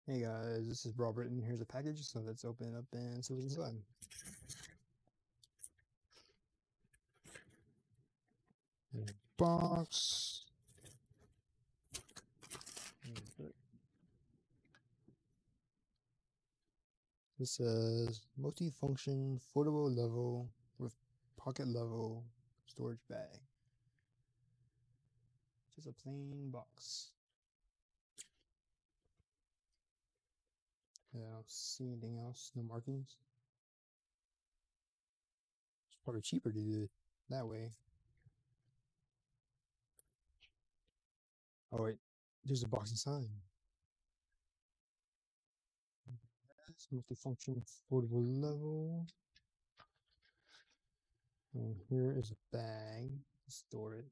Hey guys, this is Robert and here's a package, so let's open it up and see what's inside. Box. This says multi-function foldable level with pocket level storage bag. Just a plain box. I don't see anything else, no markings. It's probably cheaper to do it that way. Oh wait, there's a box inside. That's multi-function foldable level. And here is a bag to store it.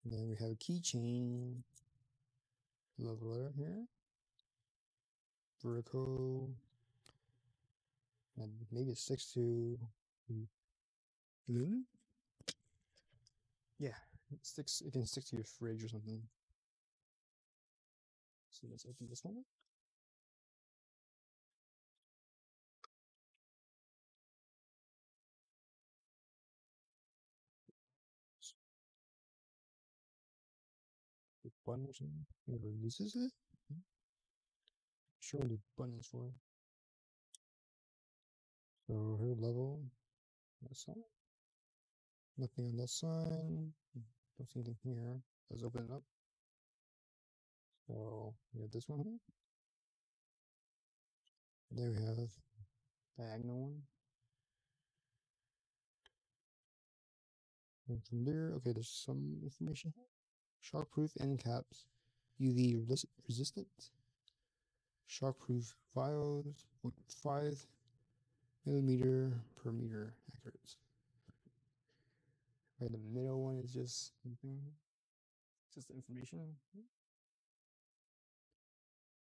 And then we have a keychain leveler here. Vertical. And maybe it sticks to glue. Yeah, it can stick to your fridge or something. So let's open this one. The button or something. It releases it. Sure, the button is for. So here level. That side. Nothing on that side. Don't see anything here. Let's open it up. So we have this one here. There we have diagonal one. And from there, okay, there's some information here. Shockproof end caps, UV resistant. Shockproof vials, 5 millimeter per meter accurate. Right, the middle one is just the information.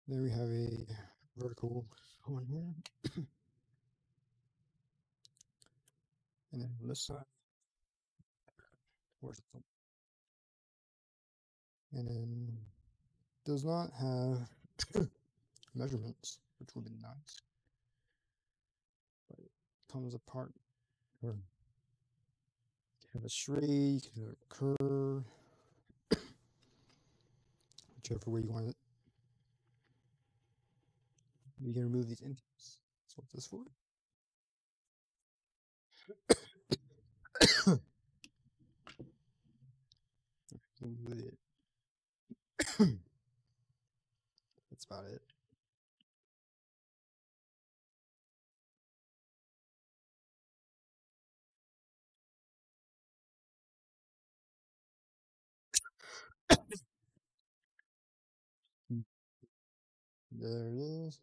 Then we have a vertical one here. And then on this side, where's it? And then does not have measurements, which would be nice. But it comes apart. Or you can have a straight, you can have a curve, whichever way you want it. You can remove these inputs. That's what this is for. Remove it. That's about it. There it is.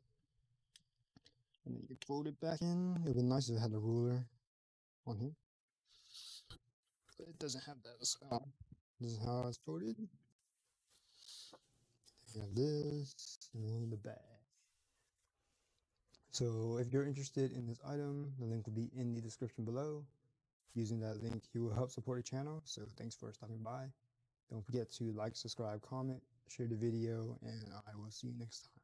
And then you fold it back in. It would be nice if it had a ruler on here. But it doesn't have that. So this is how it's folded. You have this and the bag. So if you're interested in this item, the link will be in the description below. Using that link, you will help support the channel. So thanks for stopping by. Don't forget to like, subscribe, comment, share the video, and I will see you next time.